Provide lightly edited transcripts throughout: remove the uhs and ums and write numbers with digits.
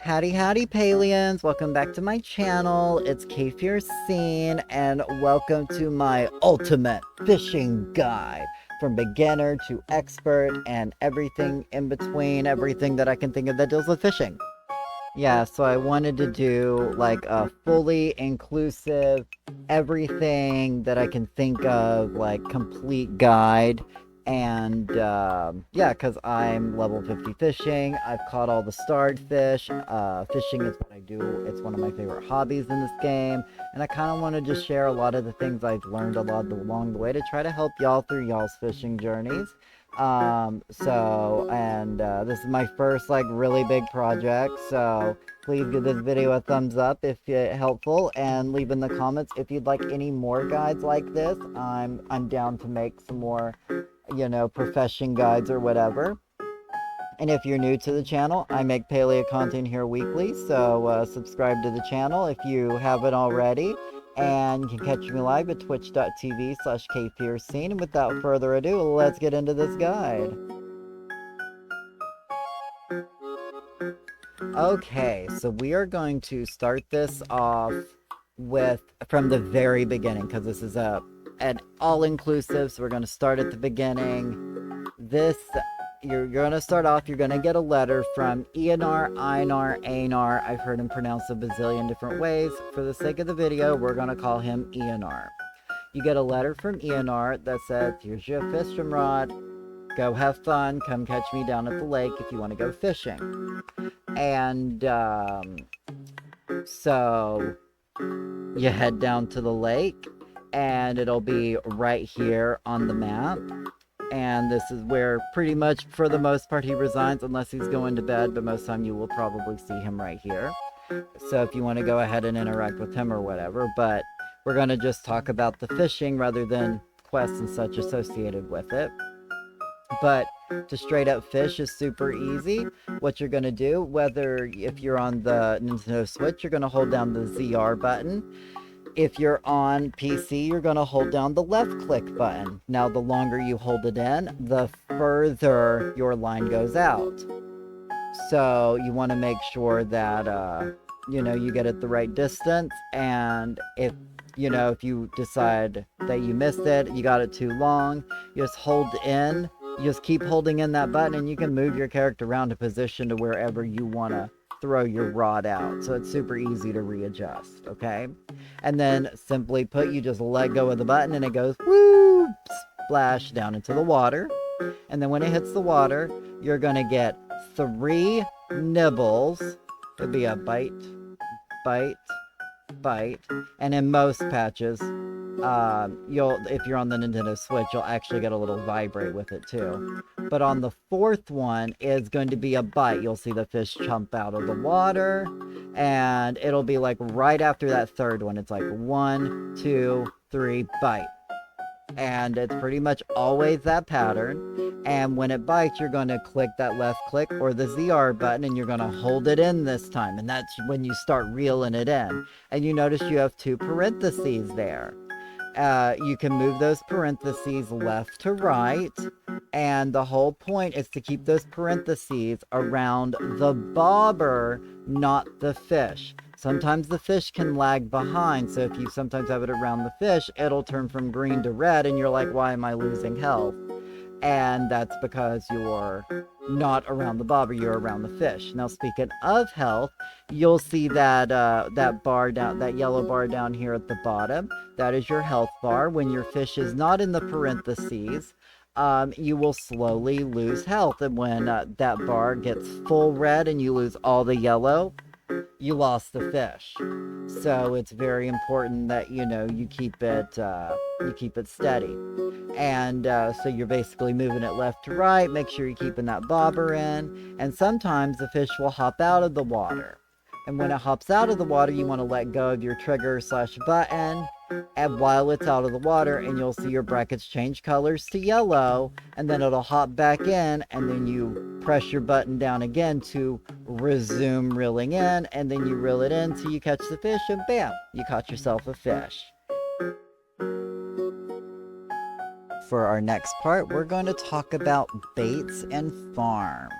Howdy Palians, welcome back to my channel. It's Fishing and welcome to my ultimate fishing guide from beginner to expert and everything in between, everything that I can think of that deals with fishing. Yeah, so I wanted to do like a fully inclusive, everything that I can think of, like complete guide. And yeah, because I'm level 50 fishing, I've caught all the starred fish. Fishing is what I do, it's one of my favorite hobbies in this game. And I kind of want to just share a lot of the things I've learned along the way to try to help y'all through y'all's fishing journeys. This is my first like really big project, so please give this video a thumbs up if it's helpful, and leave in the comments if you'd like any more guides like this. I'm down to make some more, profession guides or whatever. And if you're new to the channel, I make paleo content here weekly, so subscribe to the channel if you haven't already. And you can catch me live at twitch.tv/kfiercene. And without further ado, let's get into this guide. Okay, so we are going to start this off from the very beginning, because this is an all-inclusive, so we're going to start at the beginning. You're going to start off, you're going to get a letter from Einar, Einar. I've heard him pronounced a bazillion different ways. For the sake of the video, we're going to call him Einar. You get a letter from Einar that says, here's your fishing rod. Go have fun. Come catch me down at the lake if you want to go fishing. And so you head down to the lake, and it'll be right here on the map. And this is where pretty much for the most part he resigns, unless he's going to bed, but most of the time you will probably see him right here. So if you want to go ahead and interact with him or whatever, but we're going to just talk about the fishing rather than quests and such associated with it. But to straight up fish is super easy. What you're going to do, if you're on the Nintendo Switch, you're going to hold down the ZR button. If you're on PC, you're going to hold down the left click button. Now, the longer you hold it in, the further your line goes out. So you want to make sure that, you get it the right distance. And if you decide that you missed it, you got it too long, you just hold in. You just keep holding in that button, and you can move your character around to position to wherever you want to throw your rod out. So it's super easy to readjust, okay? And then simply put, you just let go of the button and it goes whoo, splash down into the water. And then when it hits the water, you're going to get 3 nibbles. It'd be a bite, bite, bite. And in most patches, if you're on the Nintendo Switch, you'll actually get a little vibrate with it too. But on the 4th one is going to be a bite. You'll see the fish jump out of the water, and it'll be like right after that 3rd one. It's like 1, 2, 3, bite. And it's pretty much always that pattern. And when it bites, you're going to click that left click or the ZR button, and you're going to hold it in this time. And that's when you start reeling it in. And you notice you have 2 parentheses there. You can move those parentheses left to right, and the whole point is to keep those parentheses around the bobber, not the fish. Sometimes the fish can lag behind, so if you sometimes have it around the fish, it'll turn from green to red, and you're like, why am I losing health? And that's because you're not around the bobber, you're around the fish. Now, speaking of health, you'll see that that yellow bar down here at the bottom. That is your health bar. When your fish is not in the parentheses, you will slowly lose health. And when that bar gets full red and you lose all the yellow, you lost the fish. So it's very important that you keep it steady. And so you're basically moving it left to right. Make sure you're keeping that bobber in. And sometimes the fish will hop out of the water. And when it hops out of the water, you want to let go of your trigger/button, and while it's out of the water, and you'll see your brackets change colors to yellow, and then it'll hop back in, and then you press your button down again to resume reeling in, and then you reel it in till you catch the fish, and bam, you caught yourself a fish. For our next part, we're going to talk about baits and farms.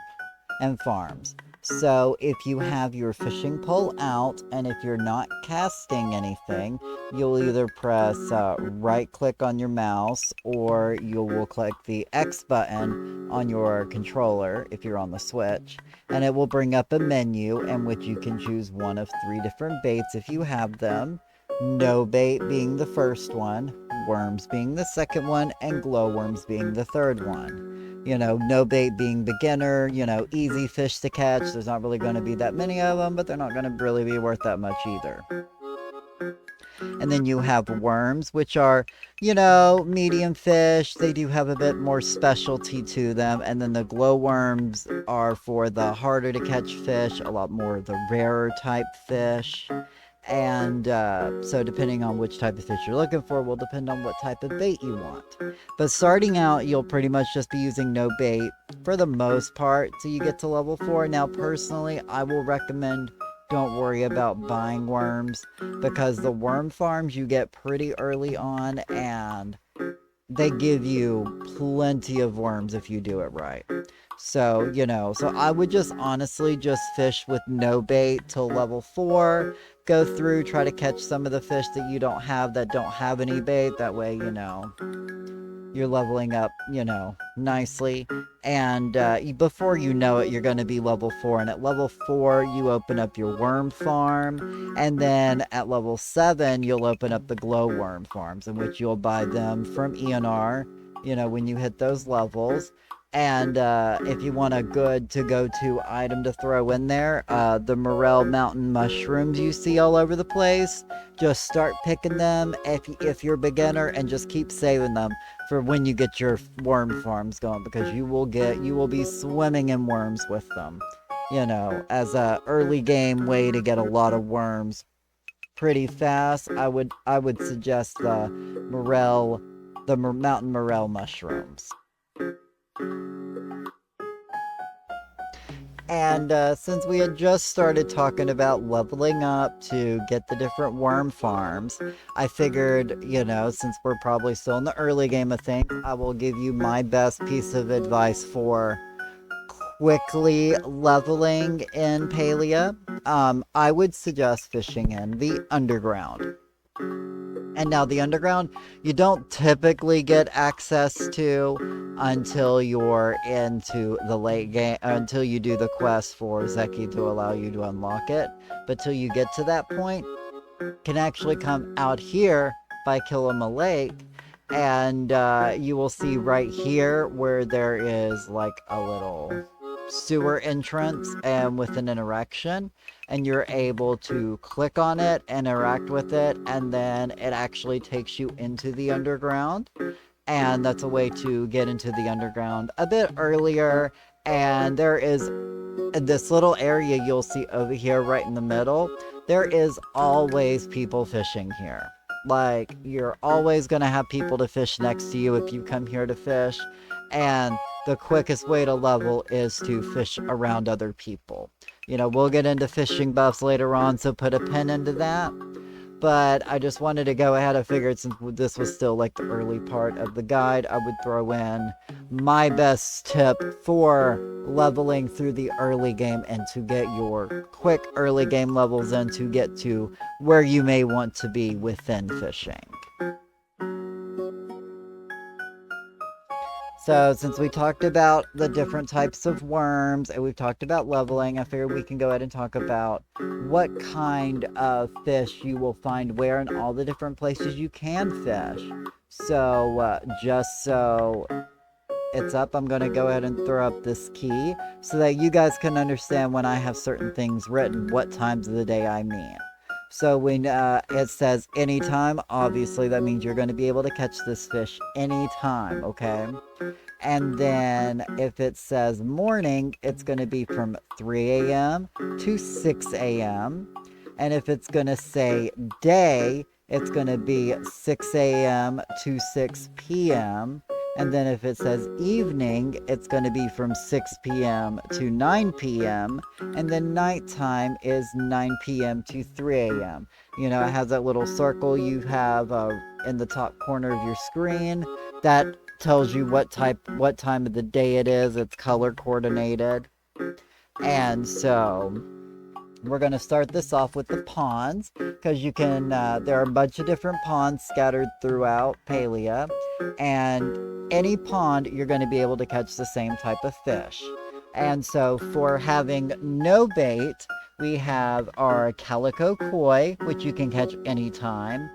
So if you have your fishing pole out and if you're not casting anything, you'll either press right click on your mouse or you will click the X button on your controller if you're on the Switch, and it will bring up a menu in which you can choose one of 3 different baits if you have them. No bait being the first one, worms being the second one, and glowworms being the third one. No bait being beginner, easy fish to catch. There's not really going to be that many of them, but they're not going to really be worth that much either. And then you have worms, which are, medium fish. They do have a bit more specialty to them. And then the glowworms are for the harder to catch fish, a lot more of the rarer type fish. And so depending on which type of fish you're looking for will depend on what type of bait you want. But starting out, you'll pretty much just be using no bait for the most part till you get to level 4. Now, personally, I will recommend don't worry about buying worms because the worm farms you get pretty early on and they give you plenty of worms if you do it right. So, so I would just honestly just fish with no bait till level 4. Go through, try to catch some of the fish that you don't have that don't have any bait. That way, you're leveling up, nicely. And before you know it, you're going to be level 4. And at level 4, you open up your worm farm. And then at level 7, you'll open up the glowworm farms, in which you'll buy them from ENR, when you hit those levels. And if you want a good to-go-to item to throw in there, the morel mountain mushrooms you see all over the place, just start picking them if you're a beginner and just keep saving them for when you get your worm farms going, because you will be swimming in worms with them, as a early game way to get a lot of worms pretty fast. I would suggest the mountain morel mushrooms. And since we had just started talking about leveling up to get the different worm farms, I figured, since we're probably still in the early game of things, I will give you my best piece of advice for quickly leveling in Palia. I would suggest fishing in the underground. And now the underground, you don't typically get access to until you're into the late game, until you do the quest for Zeki to allow you to unlock it. But till you get to that point, can actually come out here by Kilima Lake, and you will see right here where there is like a little sewer entrance and with an interaction, and you're able to click on it, interact with it, and then it actually takes you into the underground. And that's a way to get into the underground a bit earlier. And there is this little area you'll see over here right in the middle. There is always people fishing here. Like, you're always going to have people to fish next to you if you come here to fish. And the quickest way to level is to fish around other people. We'll get into fishing buffs later on, so put a pin into that. But I just wanted to go ahead. I figured since this was still like the early part of the guide, I would throw in my best tip for leveling through the early game and to get your quick early game levels in to get to where you may want to be within fishing. So since we talked about the different types of worms and we've talked about leveling, I figured we can go ahead and talk about what kind of fish you will find where in all the different places you can fish. So just so it's up, I'm going to go ahead and throw up this key so that you guys can understand when I have certain things written, what times of the day I mean. So when it says anytime, obviously that means you're going to be able to catch this fish anytime, okay? And then if it says morning, it's going to be from 3 a.m. to 6 a.m. And if it's going to say day, it's going to be 6 a.m. to 6 p.m. And then if it says evening, it's going to be from 6 p.m. to 9 p.m. And then nighttime is 9 p.m. to 3 a.m. It has that little circle you have in the top corner of your screen that tells you what time of the day it is. It's color coordinated. And so we're going to start this off with the ponds, because you can, there are a bunch of different ponds scattered throughout Palia, and any pond you're going to be able to catch the same type of fish. And so for having no bait, we have our calico koi, which you can catch anytime,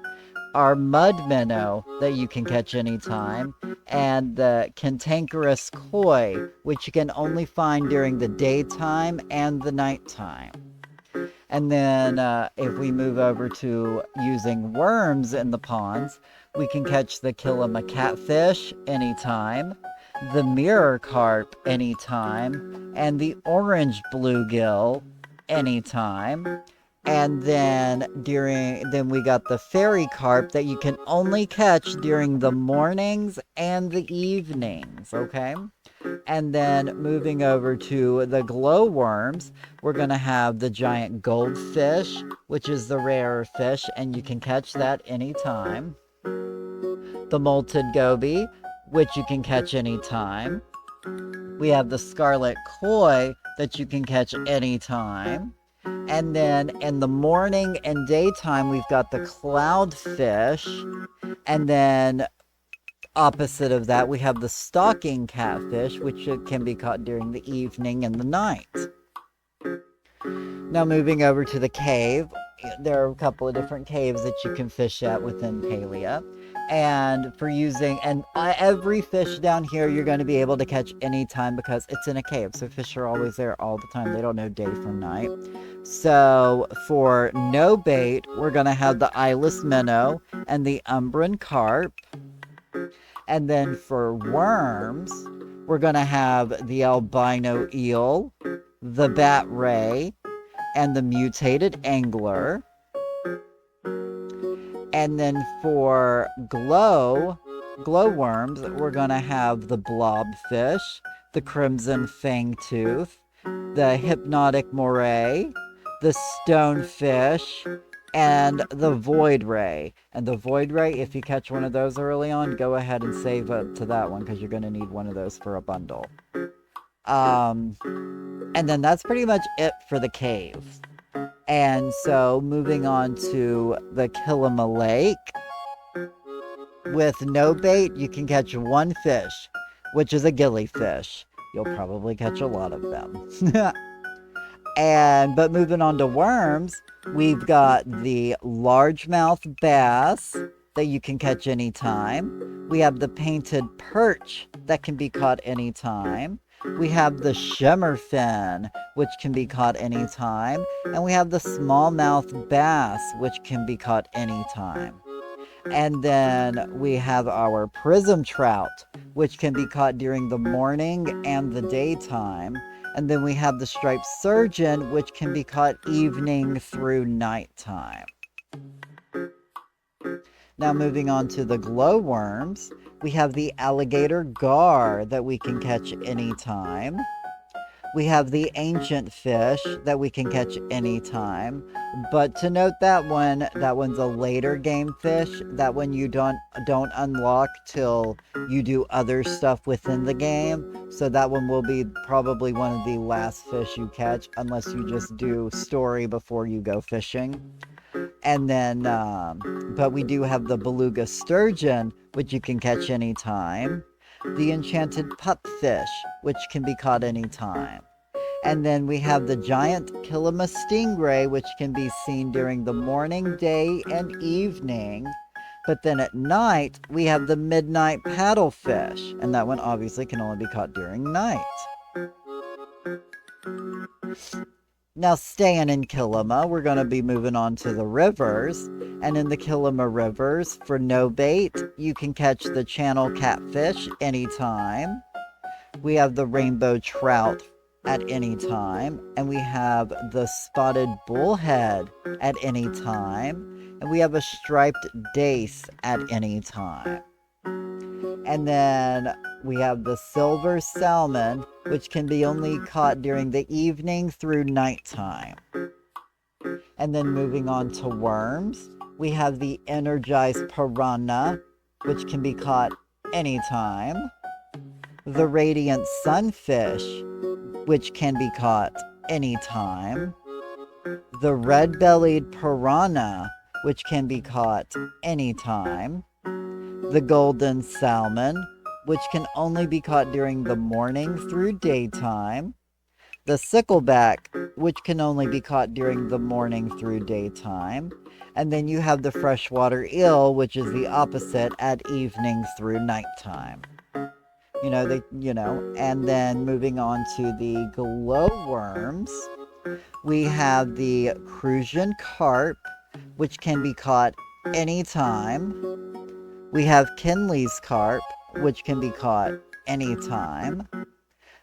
our mud minnow that you can catch anytime, and the cantankerous koi, which you can only find during the daytime and the nighttime. And then if we move over to using worms in the ponds, we can catch the Killama catfish anytime, the mirror carp anytime, and the orange bluegill anytime. And then we got the fairy carp that you can only catch during the mornings and the evenings, okay? And then moving over to the glowworms, we're going to have the giant goldfish, which is the rarer fish, and you can catch that anytime. The molted goby, which you can catch anytime. We have the scarlet koi that you can catch anytime. And then in the morning and daytime, we've got the cloudfish. And then opposite of that, we have the stalking catfish, which can be caught during the evening and the night. Now moving over to the cave, there are a couple of different caves that you can fish at within Palia. And every fish down here you're going to be able to catch anytime because it's in a cave. So fish are always there all the time. They don't know day from night. So for no bait, we're going to have the eyeless minnow and the umbran carp. And then for worms, we're going to have the albino eel, the bat ray, and the mutated angler. And then for glowworms, we're going to have the blobfish, the crimson fangtooth, the hypnotic moray, the stonefish, and the void ray. And the void ray, if you catch one of those early on, go ahead and save up to that one because you're going to need one of those for a bundle. And then that's pretty much it for the caves. And so moving on to the Killama Lake. With no bait, you can catch one fish, which is a gillyfish. You'll probably catch a lot of them. But moving on to worms, we've got the largemouth bass that you can catch anytime. We have the painted perch that can be caught anytime. We have the shimmerfin, which can be caught anytime. And we have the smallmouth bass, which can be caught anytime. And then we have our prism trout, which can be caught during the morning and the daytime. And then we have the striped surgeon, which can be caught evening through nighttime. Now moving on to the glowworms, we have the alligator gar that we can catch anytime. We have the ancient fish that we can catch anytime. But to note that one's a later game fish. That one you don't unlock till you do other stuff within the game. So that one will be probably one of the last fish you catch unless you just do story before you go fishing. And then, but we do have the beluga sturgeon, which you can catch anytime. The enchanted pupfish, which can be caught anytime. And then we have the giant Killama stingray, which can be seen during the morning, day, and evening. But then at night, we have the midnight paddlefish, and that one obviously can only be caught during night. Now, staying in Killama, we're going to be moving on to the rivers. And in the Killama rivers, for no bait, you can catch the channel catfish anytime. We have the rainbow trout at any time. And we have the spotted bullhead at any time. And we have a striped dace at any time. And then we have the silver salmon, which can be only caught during the evening through nighttime. And then moving on to worms, we have the energized piranha, which can be caught anytime. The radiant sunfish, which can be caught anytime. The red-bellied piranha, which can be caught anytime. The golden salmon, which can only be caught during the morning through daytime. The sickleback, which can only be caught during the morning through daytime. And then you have the freshwater eel, which is the opposite, at evening through nighttime. And then moving on to the glowworms, we have the Crucian carp, which can be caught anytime. We have Kinley's carp, which can be caught anytime.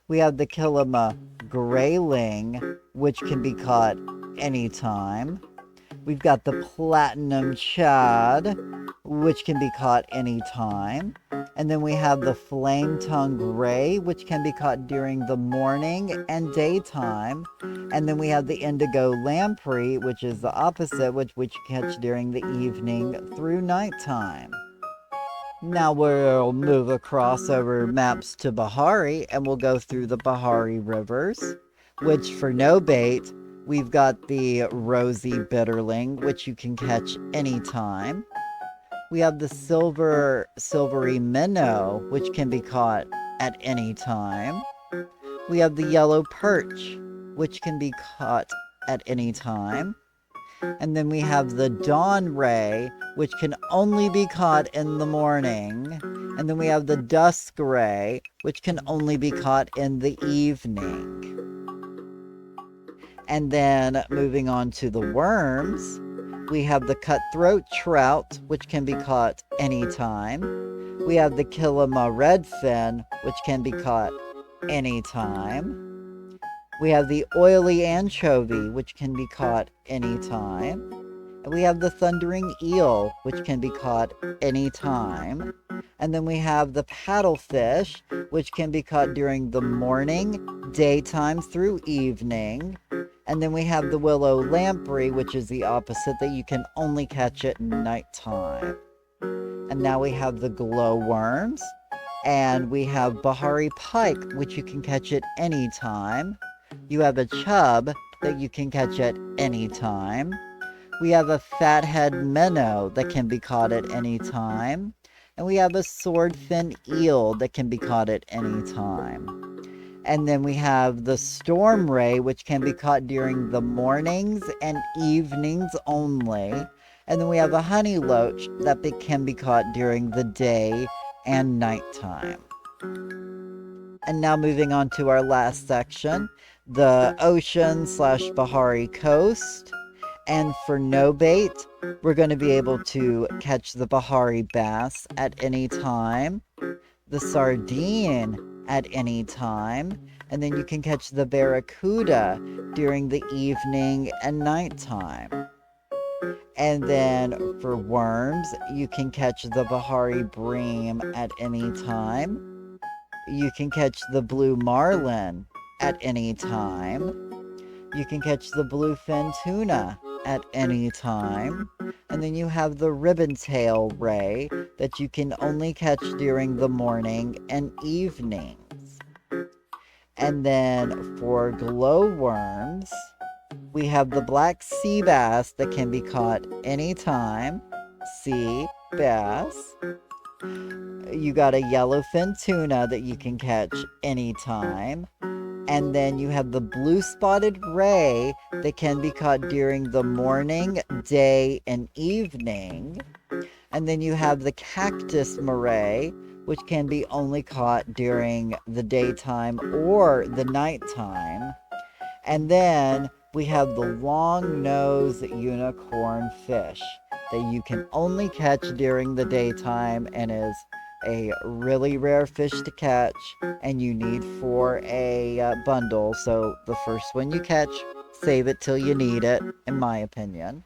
We have the Killama grayling, which can be caught anytime. We've got the platinum shad, which can be caught anytime. And then we have the flame tongue gray, which can be caught during the morning and daytime. And then we have the indigo lamprey, which is the opposite, which you catch during the evening through nighttime. Now we'll move across over maps to Bahari, and we'll go through the Bahari rivers, which for no bait, we've got the rosy bitterling, which you can catch anytime. We have the silvery minnow, which can be caught at any time. We have the yellow perch, which can be caught at any time. And then we have the dawn ray, which can only be caught in the morning. And then we have the dusk ray, which can only be caught in the evening. And then moving on to the worms, we have the cutthroat trout, which can be caught anytime. We have the Killama redfin, which can be caught anytime. We have the oily anchovy, which can be caught anytime. And we have the thundering eel, which can be caught anytime. And then we have the paddlefish, which can be caught during the morning, daytime through evening. And then we have the willow lamprey, which is the opposite, that you can only catch at nighttime. And now we have the glowworms. And we have Bahari pike, which you can catch at any time. You have a chub that you can catch at any time. We have a fathead minnow that can be caught at any time. And we have a swordfin eel that can be caught at any time. And then we have the storm ray, which can be caught during the mornings and evenings only. And then we have a honey loach that can be caught during the day and nighttime. And now moving on to our last section, the ocean/Bahari coast. And for no bait, we're going to be able to catch the Bahari bass at any time, the sardine at any time, and then you can catch the barracuda during the evening and nighttime. And then for worms, you can catch the Bahari bream at any time. You can catch the blue marlin at any time. You can catch the bluefin tuna at any time. And then you have the ribbon-tail ray that you can only catch during the morning and evenings. And then for glowworms, we have the black sea bass that can be caught anytime. Sea bass. You got a yellowfin tuna that you can catch anytime. And then you have the blue spotted ray that can be caught during the morning, day, and evening. And then you have the cactus moray, which can be only caught during the daytime or the nighttime. And then we have the long-nosed unicorn fish that you can only catch during the daytime and is a really rare fish to catch, and you need for a bundle. So the first one you catch, save it till you need it, in my opinion.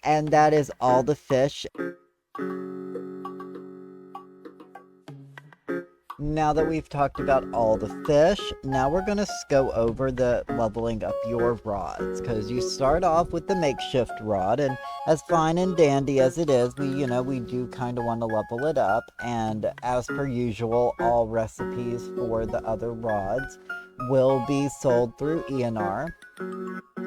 And that is all the fish. Now that we've talked about all the fish, now we're going to go over the leveling up your rods, because you start off with the makeshift rod, and as fine and dandy as it is, we do kind of want to level it up. And as per usual, all recipes for the other rods will be sold through ENR.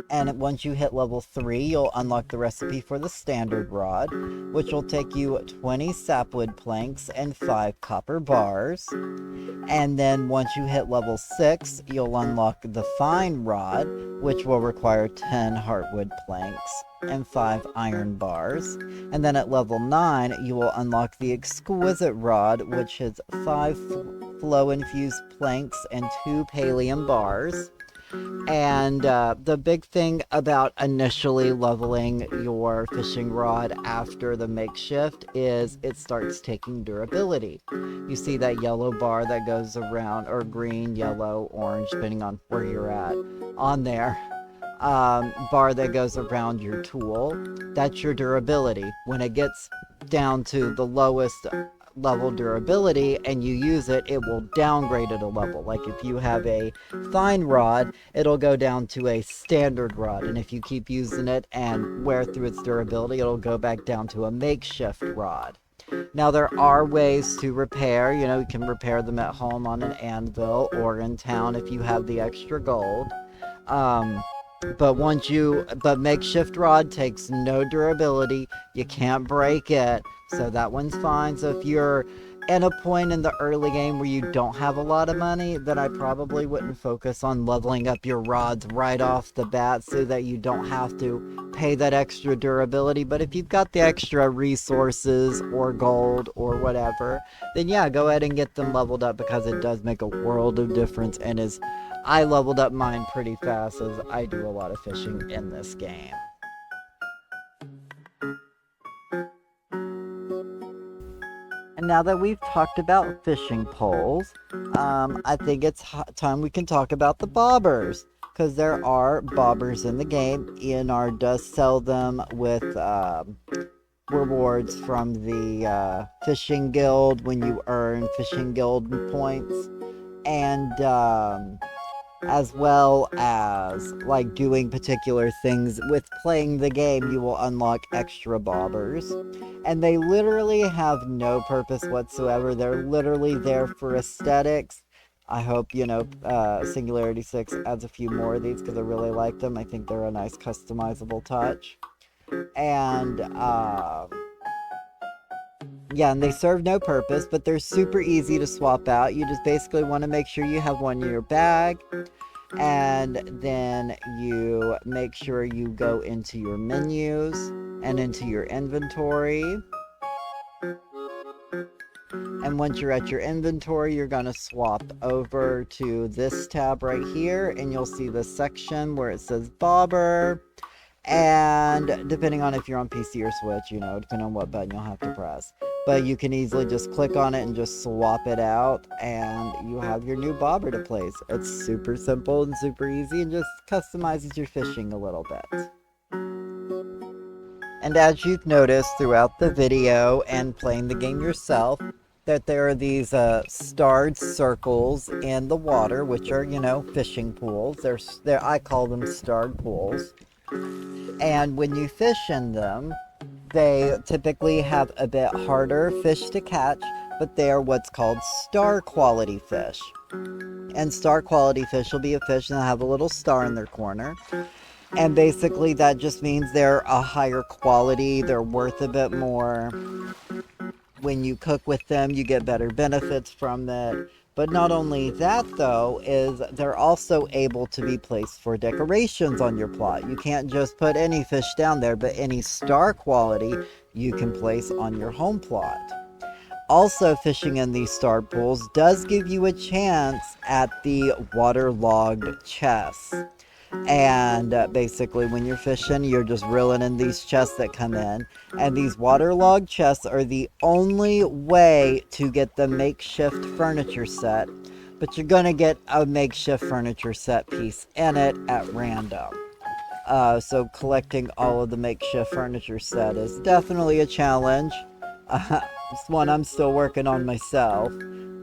And once you hit level 3, you'll unlock the recipe for the standard rod, which will take you 20 sapwood planks and 5 copper bars. And then once you hit level 6, you'll unlock the fine rod, which will require 10 heartwood planks and 5 iron bars. And then at level 9, you will unlock the exquisite rod, which has 5 flow-infused planks and 2 pallium bars. And the big thing about initially leveling your fishing rod after the makeshift is it starts taking durability. You see that yellow bar that goes around, or green, yellow, orange, depending on where you're at, on there. Bar that goes around your tool. That's your durability. When it gets down to the lowest level durability and you use it, it will downgrade it a level. Like if you have a fine rod, it'll go down to a standard rod, and if you keep using it and wear through its durability, it'll go back down to a makeshift rod. Now there are ways to repair, you can repair them at home on an anvil or in town if you have the extra gold. But makeshift rod takes no durability. You can't break it, so that one's fine. So if you're in a point in the early game where you don't have a lot of money, then I probably wouldn't focus on leveling up your rods right off the bat so that you don't have to pay that extra durability. But if you've got the extra resources or gold or whatever, then yeah, go ahead and get them leveled up, because it does make a world of difference, and I leveled up mine pretty fast as I do a lot of fishing in this game. And now that we've talked about fishing poles, I think it's time we can talk about the bobbers, because there are bobbers in the game. ENR does sell them with rewards from the fishing guild when you earn fishing guild points, and as well as like doing particular things with playing the game, you will unlock extra bobbers, and they literally have no purpose whatsoever. They're literally there for aesthetics. I hope Singularity 6 adds a few more of these, because I really like them. I think they're a nice customizable touch. And yeah, and they serve no purpose, but they're super easy to swap out. You just basically want to make sure you have one in your bag, and then you make sure you go into your menus and into your inventory. And once you're at your inventory, you're going to swap over to this tab right here, and you'll see the section where it says bobber. And depending on if you're on PC or Switch, depending on what button you'll have to press. But you can easily just click on it and just swap it out, and you have your new bobber to place. It's super simple and super easy, and just customizes your fishing a little bit. And as you've noticed throughout the video and playing the game yourself, that there are these starred circles in the water, which are, fishing pools. I call them starred pools. And when you fish in them, they typically have a bit harder fish to catch, but they are what's called star quality fish. And star quality fish will be a fish that have a little star in their corner. And basically that just means they're a higher quality, they're worth a bit more. When you cook with them, you get better benefits from it. But not only that, though, is they're also able to be placed for decorations on your plot. You can't just put any fish down there, but any star quality you can place on your home plot. Also, fishing in these star pools does give you a chance at the waterlogged chests. And basically when you're fishing, you're just reeling in these chests that come in, and these waterlogged chests are the only way to get the makeshift furniture set, but you're gonna get a makeshift furniture set piece in it at random. So collecting all of the makeshift furniture set is definitely a challenge. It's one I'm still working on myself,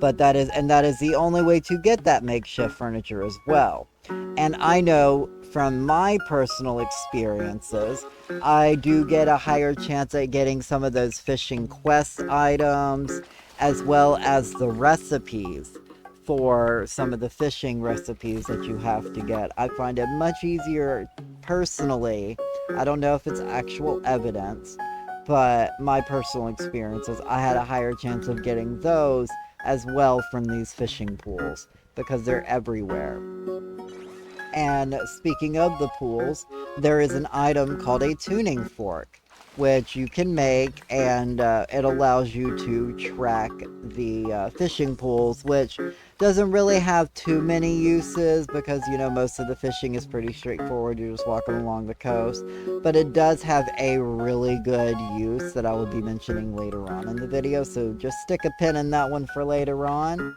but that is the only way to get that makeshift furniture as well. And I know from my personal experiences, I do get a higher chance at getting some of those fishing quest items, as well as the recipes for some of the fishing recipes that you have to get. I find it much easier personally. I don't know if it's actual evidence, but my personal experience is I had a higher chance of getting those as well from these fishing pools because they're everywhere. And speaking of the pools, there is an item called a tuning fork, which you can make, and it allows you to track the fishing pools, which doesn't really have too many uses because, you know, most of the fishing is pretty straightforward. You're just walking along the coast. But it does have a really good use that I will be mentioning later on in the video, so just stick a pin in that one for later on.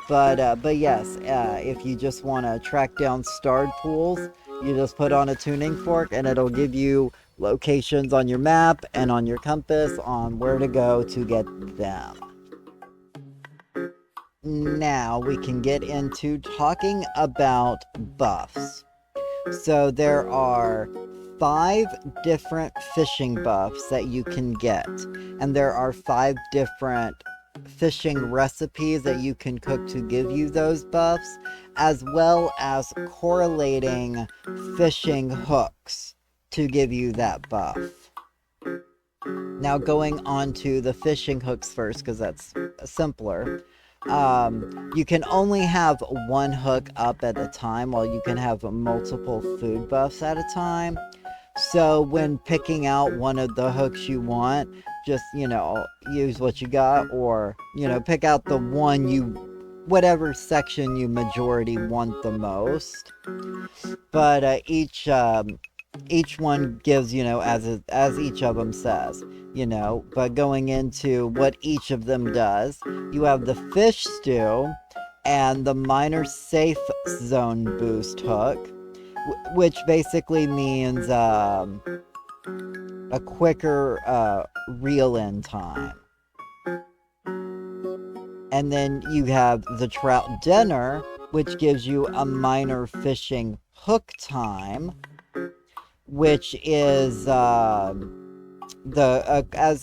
But yes, if you just want to track down starred pools, you just put on a tuning fork and it'll give you locations on your map and on your compass on where to go to get them. Now we can get into talking about buffs. So there are 5 different fishing buffs that you can get, and there are 5 different fishing recipes that you can cook to give you those buffs, as well as correlating fishing hooks to give you that buff. Now going on to the fishing hooks first, because that's simpler. You can only have one hook up at a time, while you can have multiple food buffs at a time. So when picking out one of the hooks you want, just, you know, use what you got, or, you know, pick out the one whatever section you majority want the most. But each one gives, you know, as each of them says, you know. But going into what each of them does, you have the fish stew and the minor safe zone boost hook, which basically means a quicker reel-in time. And then you have the trout dinner, which gives you a minor fishing hook time, which is as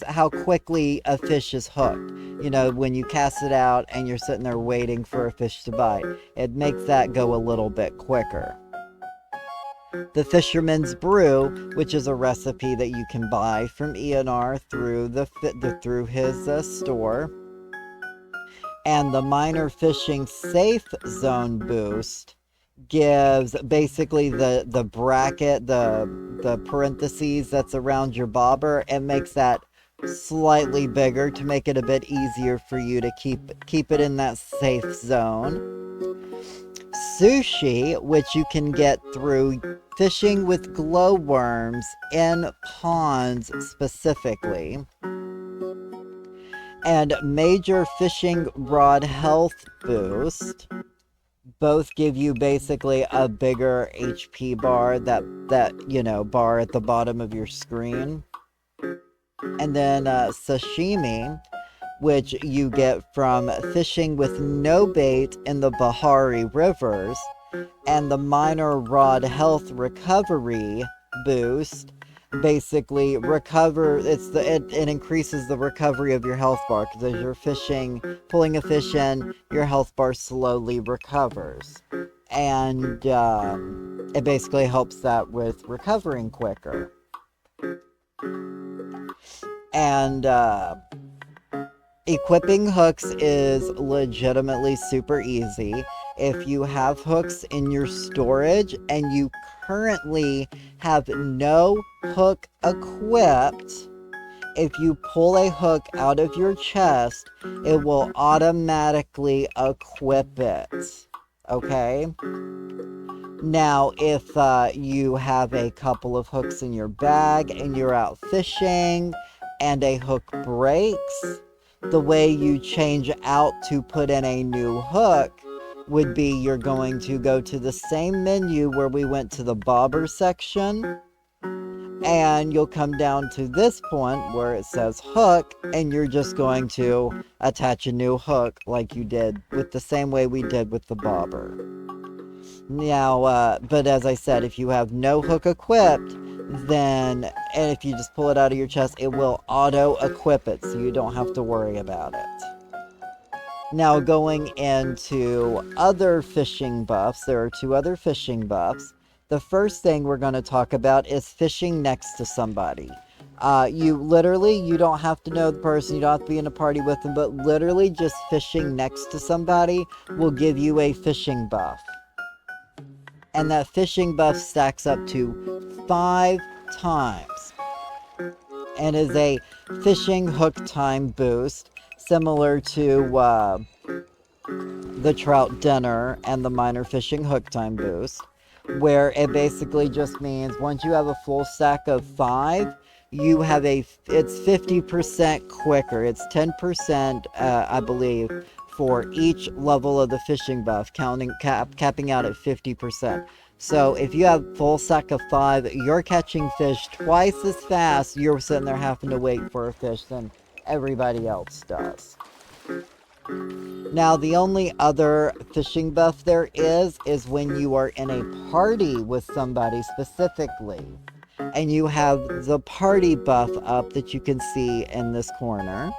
how quickly a fish is hooked. You know, when you cast it out and you're sitting there waiting for a fish to bite, it makes that go a little bit quicker. The Fisherman's Brew, which is a recipe that you can buy from ENR through his store. And the Minor Fishing Safe Zone Boost gives basically the bracket, the parentheses that's around your bobber, and makes that slightly bigger to make it a bit easier for you to keep it in that safe zone. Sushi, which you can get through fishing with glowworms in ponds specifically. And Major Fishing Rod Health Boost. Both give you basically a bigger HP bar, that you know, bar at the bottom of your screen. And then Sashimi, which you get from fishing with no bait in the Bahari rivers, and the Minor Rod Health Recovery Boost basically it increases the recovery of your health bar, because as you're pulling a fish in, your health bar slowly recovers, and it basically helps that with recovering quicker. And equipping hooks is legitimately super easy. If you have hooks in your storage and you currently have no hook equipped, if you pull a hook out of your chest, it will automatically equip it. Okay? Now, if you have a couple of hooks in your bag and you're out fishing and a hook breaks, the way you change out to put in a new hook would be you're going to go to the same menu where we went to the bobber section, and you'll come down to this point where it says hook, and you're just going to attach a new hook like you did with the same way we did with the bobber. Now, but as I said, if you have no hook equipped, and if you just pull it out of your chest, it will auto-equip it, so you don't have to worry about it. Now, going into other fishing buffs, there are two other fishing buffs. The first thing we're going to talk about is fishing next to somebody. You don't have to know the person, you don't have to be in a party with them, but literally just fishing next to somebody will give you a fishing buff. And that fishing buff stacks up to 5 times. And is a fishing hook time boost, similar to the trout dinner and the minor fishing hook time boost, where it basically just means once you have a full stack of 5, it's 50% quicker. It's 10%, I believe, for each level of the fishing buff, capping out at 50%. So if you have full stack of 5, you're catching fish twice as fast. You're sitting there having to wait for a fish than everybody else does. Now, the only other fishing buff there is when you are in a party with somebody specifically, and you have the party buff up that you can see in this corner.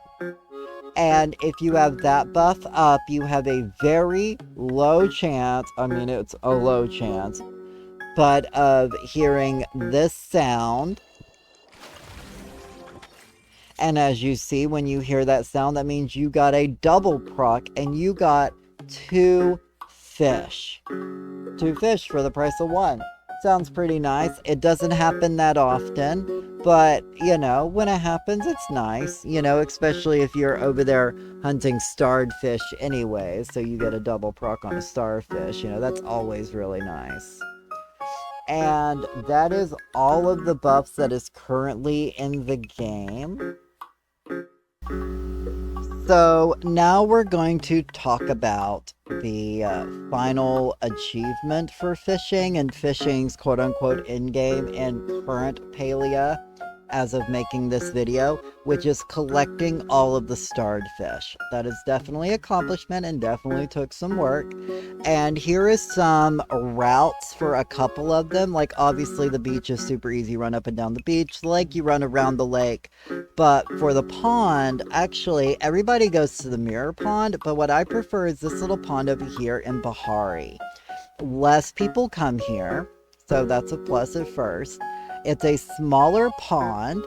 And if you have that buff up, you have a very low chance, it's a low chance, but of hearing this sound. And as you see, when you hear that sound, that means you got a double proc and you got 2 fish. 2 fish for the price of 1. Sounds pretty nice. It doesn't happen that often, but, when it happens, it's nice, especially if you're over there hunting starred fish anyway, so you get a double proc on a starfish, that's always really nice. And that is all of the buffs that is currently in the game. So now we're going to talk about the final achievement for fishing and fishing's quote-unquote in-game and current Palia as of making this video, which is collecting all of the starred fish. That is definitely an accomplishment and definitely took some work. And here is some routes for a couple of them. Like, obviously the beach is super easy, run up and down the beach. The lake, you run around the lake. But for the pond, actually, everybody goes to the mirror pond, but what I prefer is this little pond over here in Bahari. Less people come here, so that's a plus at first. It's a smaller pond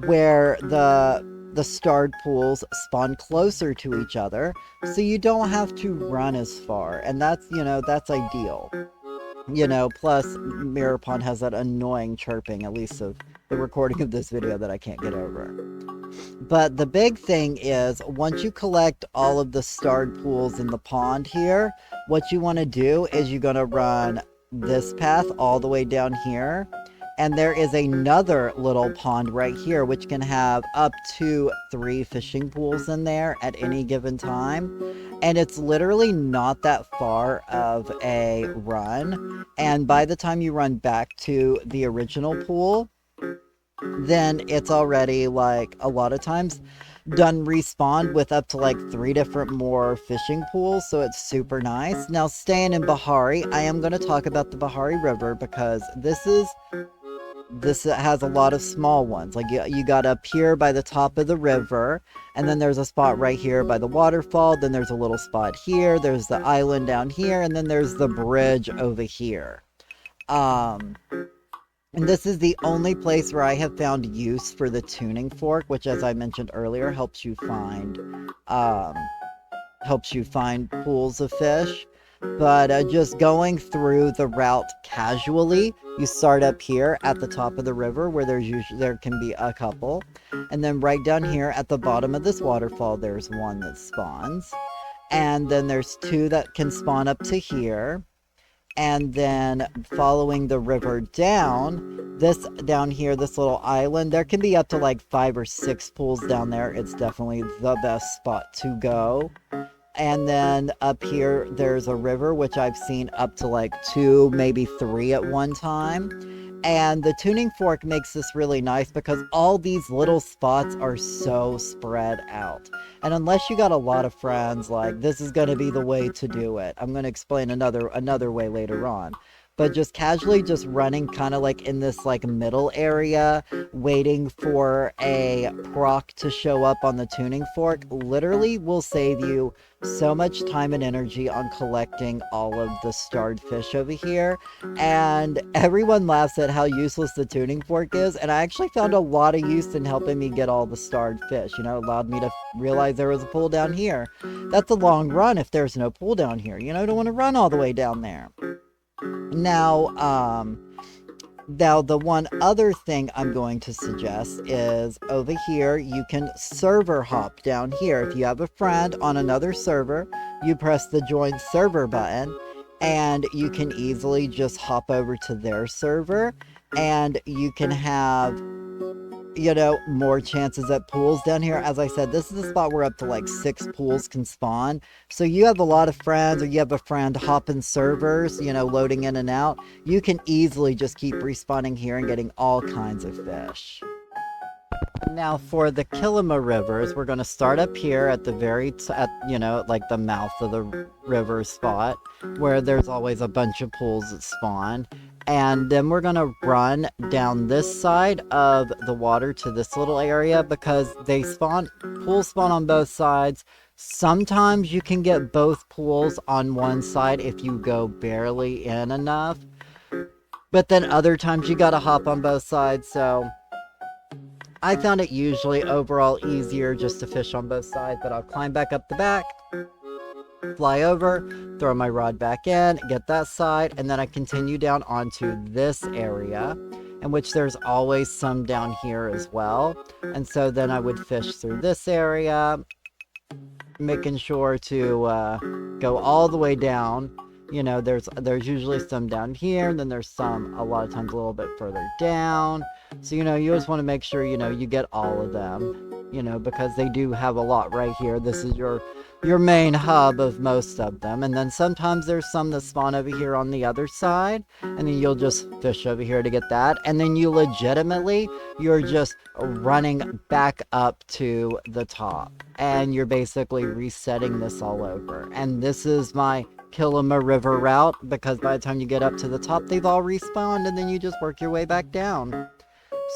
where the starred pools spawn closer to each other, so you don't have to run as far, and that's ideal. Plus Mirror Pond has that annoying chirping, at least of the recording of this video, that I can't get over. But the big thing is, once you collect all of the starred pools in the pond here, what you want to do is you're going to run this path all the way down here. And there is another little pond right here, which can have up to 3 fishing pools in there at any given time. And it's literally not that far of a run. And by the time you run back to the original pool, then it's already, like, a lot of times done respawn with up to like 3 different more fishing pools, so it's super nice. Now, staying in Bahari, I am going to talk about the Bahari River because this has a lot of small ones. Like, you got up here by the top of the river, and then there's a spot right here by the waterfall, then there's a little spot here, there's the island down here, and then there's the bridge over here. And this is the only place where I have found use for the tuning fork, which, as I mentioned earlier, helps you find pools of fish. But just going through the route casually, you start up here at the top of the river where there can be a couple, and then right down here at the bottom of this waterfall, there's one that spawns, and then there's 2 that can spawn up to here. And then following the river down, down here, this little island, there can be up to like 5 or 6 pools down there. It's definitely the best spot to go. And then up here, there's a river, which I've seen up to like 2, maybe 3 at one time. And the tuning fork makes this really nice because all these little spots are so spread out. And unless you got a lot of friends, like, this is going to be the way to do it. I'm going to explain another way later on. but just casually just running kind of like in this like middle area, waiting for a proc to show up on the tuning fork, literally will save you so much time and energy on collecting all of the starred fish over here. And everyone laughs at how useless the tuning fork is, and I actually found a lot of use in helping me get all the starred fish. You know, it allowed me to realize there was a pool down here. That's a long run if there's no pool down here. You know, I don't want to run all the way down there. Now, the one other thing I'm going to suggest is over here, you can server hop down here. If you have a friend on another server, you press the join server button and you can easily just hop over to their server and you can have, you know, more chances at pools down here. As I said, this is a spot where up to like 6 pools can spawn. So you have a lot of friends, or you have a friend hopping servers, you know, loading in and out. You can easily just keep respawning here and getting all kinds of fish. Now for the Kilima rivers, we're going to start up here at the you know, like the mouth of the river spot, where there's always a bunch of pools that spawn. And then we're going to run down this side of the water to this little area because pools spawn on both sides. Sometimes you can get both pools on one side if you go barely in enough. But then other times you got to hop on both sides, so I found it usually overall easier just to fish on both sides, but I'll climb back up the back, fly over, throw my rod back in, get that side, and then I continue down onto this area, in which there's always some down here as well. And so then I would fish through this area, making sure to go all the way down. You know, there's usually some down here, and then there's some a lot of times a little bit further down. So, you know, you just want to make sure, you know, you get all of them, you know, because they do have a lot right here. This is your main hub of most of them. And then sometimes there's some that spawn over here on the other side, and then you'll just fish over here to get that. And then you're just running back up to the top, and you're basically resetting this all over. And this is my Kilima River route, because by the time you get up to the top, they've all respawned, and then you just work your way back down.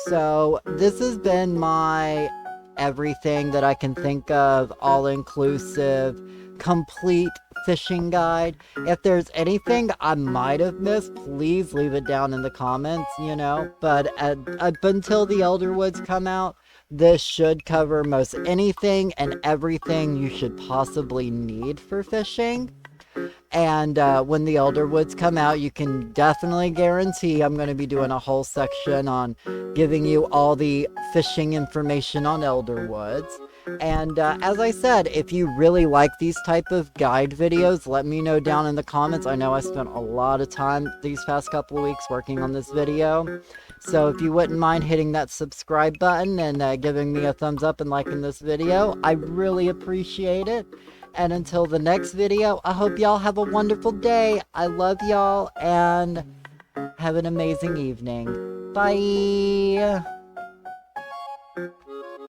So this has been my everything that I can think of, all-inclusive, complete fishing guide. If there's anything I might have missed, please leave it down in the comments, you know. But up until the Elder Woods come out, this should cover most anything and everything you should possibly need for fishing. And when the Elder Woods come out, you can definitely guarantee I'm going to be doing a whole section on giving you all the fishing information on Elder Woods. And as I said, if you really like these type of guide videos, let me know down in the comments. I know I spent a lot of time these past couple of weeks working on this video. So if you wouldn't mind hitting that subscribe button and giving me a thumbs up and liking this video, I really appreciate it. And until the next video, I hope y'all have a wonderful day. I love y'all and have an amazing evening. Bye!